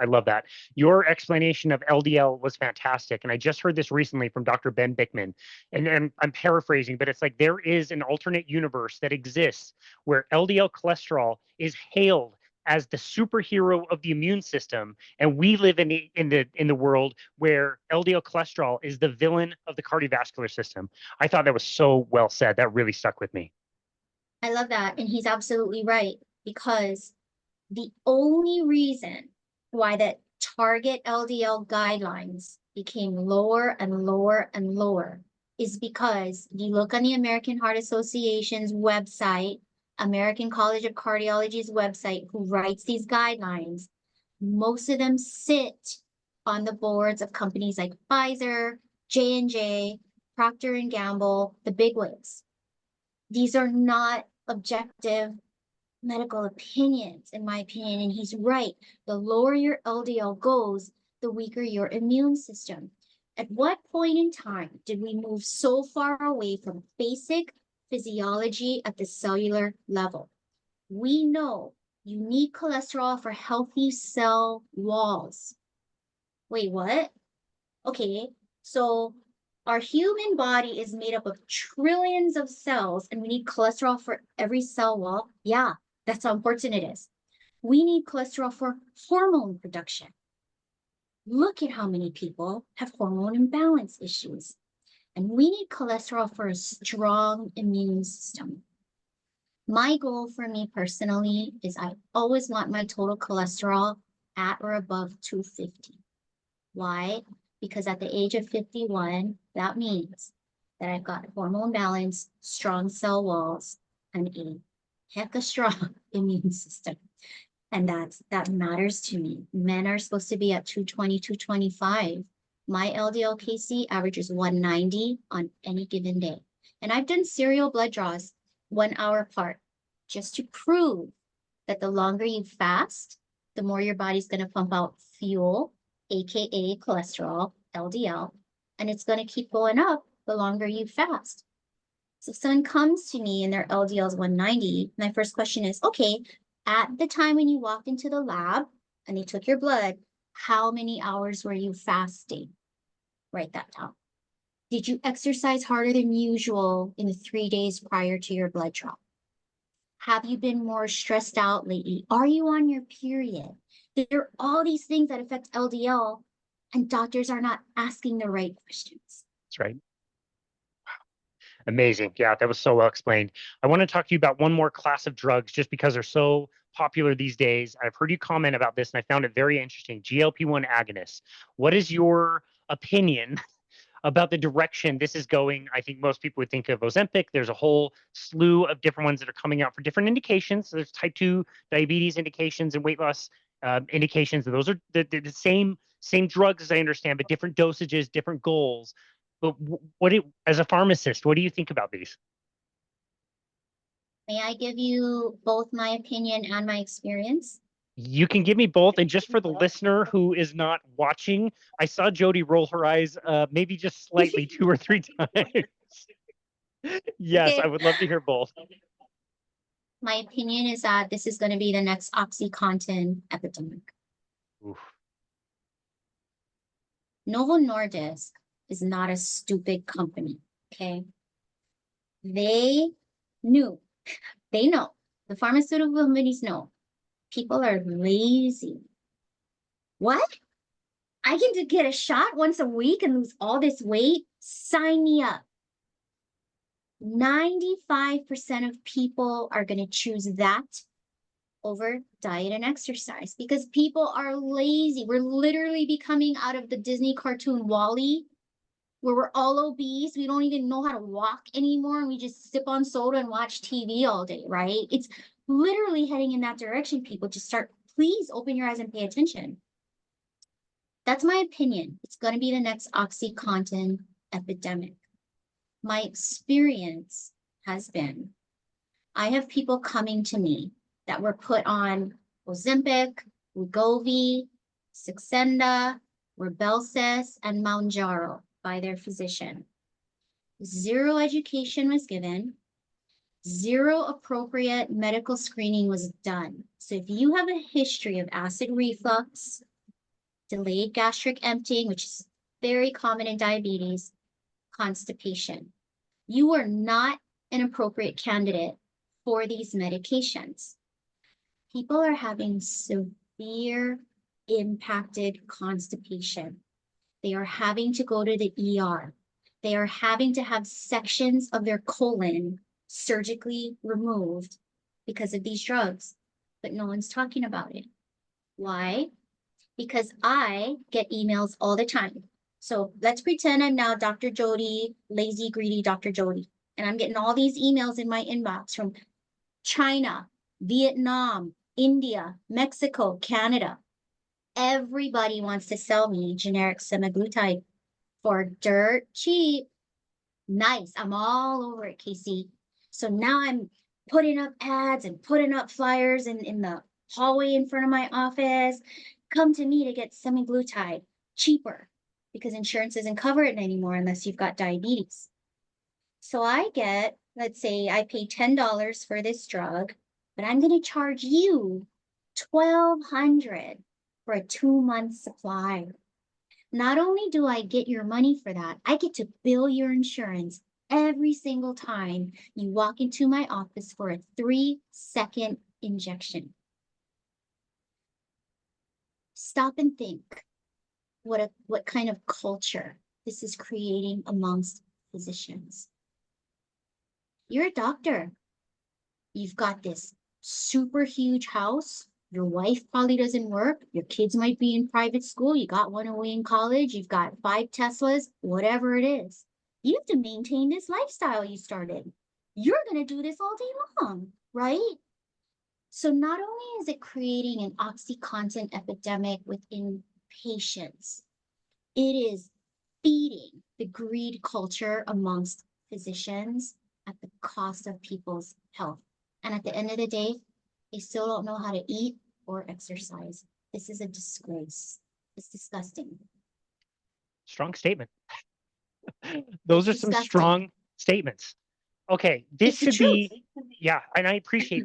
I love that. Your explanation of LDL was fantastic. And I just heard this recently from Dr. Ben Bickman. And I'm paraphrasing, but it's like there is an alternate universe that exists where LDL cholesterol is hailed as the superhero of the immune system, and we live in the world where LDL cholesterol is the villain of the cardiovascular system. I thought that was so well said. That really stuck with me. I love that. And he's absolutely right, because the only reason why that target LDL guidelines became lower and lower and lower is because you look on the American Heart Association's website, American College of Cardiology's website, who writes these guidelines. Most of them sit on the boards of companies like Pfizer, J&J, Procter and Gamble, the big wigs. These are not objective medical opinions, in my opinion, and he's right. The lower your LDL goes, the weaker your immune system. At what point in time did we move so far away from basic physiology at the cellular level? We know you need cholesterol for healthy cell walls. Wait, what? Okay, so our human body is made up of trillions of cells, and we need cholesterol for every cell wall. Yeah, that's how important it is. We need cholesterol for hormone production. Look at how many people have hormone imbalance issues. And we need cholesterol for a strong immune system. My goal for me personally is I always want my total cholesterol at or above 250. Why? Because at the age of 51, that means that I've got hormone balance, strong cell walls, and a heck of strong immune system. And that matters to me. Men are supposed to be at 220, 225. My LDL-KC averages 190 on any given day. And I've done serial blood draws 1 hour apart, just to prove that the longer you fast, the more your body's going to pump out fuel, aka cholesterol, LDL, and it's going to keep going up the longer you fast. So if someone comes to me and their LDL is 190, my first question is, okay, at the time when you walked into the lab and they took your blood, how many hours were you fasting? Write that down. Did you exercise harder than usual in the 3 days prior to your blood draw? Have you been more stressed out lately? Are you on your period? There are all these things that affect LDL, and doctors are not asking the right questions. That's right. Amazing. Yeah, that was so well explained. I want to talk to you about one more class of drugs just because they're so popular these days. I've heard you comment about this and I found it very interesting. GLP-1 agonists. What is your opinion about the direction this is going? I think most people would think of Ozempic. There's a whole slew of different ones that are coming out for different indications. So there's type 2 diabetes indications and weight loss indications. And those are the same drugs as I understand, but different dosages, different goals. But as a pharmacist, what do you think about these? May I give you both my opinion and my experience? You can give me both. And just for the listener who is not watching, I saw Jodi roll her eyes maybe just slightly 2 or 3 times. Yes, I Okay. would love to hear both. My opinion is that this is going to be the next Oxycontin epidemic. Oof. Novo Nordisk is not a stupid company, okay? They know, the pharmaceutical companies know, people are lazy. What? I can get a shot once a week and lose all this weight? Sign me up. 95% of people are going to choose that over diet and exercise because people are lazy. We're literally becoming out of the Disney cartoon WALL-E, where we're all obese. We don't even know how to walk anymore. And we just sip on soda and watch TV all day, right? It's literally heading in that direction. People just start, please open your eyes and pay attention. That's my opinion. It's going to be the next Oxycontin epidemic. My experience has been, I have people coming to me that were put on Ozempic, Wegovy, Saxenda, Rybelsus, and Mounjaro by their physician. 0 education was given. 0 appropriate medical screening was done. So if you have a history of acid reflux, delayed gastric emptying, which is very common in diabetes, constipation. You are not an appropriate candidate for these medications. People are having severe impacted constipation. They are having to go to the ER. They are having to have sections of their colon surgically removed because of these drugs, but no one's talking about it. Why? Because I get emails all the time. So let's pretend I'm now Dr. Jodi, lazy, greedy Dr. Jodi, and I'm getting all these emails in my inbox from China, Vietnam, India, Mexico, Canada. Everybody wants to sell me generic semaglutide for dirt cheap. Nice. I'm all over it, Casey. So now I'm putting up ads and putting up flyers in the hallway in front of my office. Come to me to get semaglutide cheaper because insurance doesn't cover it anymore unless you've got diabetes. So I get, let's say I pay $10 for this drug, but I'm going to charge you $1,200 for a 2-month supply. Not only do I get your money for that, I get to bill your insurance every single time you walk into my office for a 3-second injection. Stop and think what kind of culture this is creating amongst physicians. You're a doctor. You've got this super huge house. Your wife probably doesn't work. Your kids might be in private school. You got one away in college. You've got 5 Teslas, whatever it is. You have to maintain this lifestyle you started. You're going to do this all day long, right? So not only is it creating an Oxycontin epidemic within patients, it is feeding the greed culture amongst physicians at the cost of people's health. And at the end of the day, they still don't know how to eat or exercise. This is a disgrace. It's disgusting. Strong statement. Those are some strong statements. Okay, this It's the should truth. be, yeah, and I appreciate that.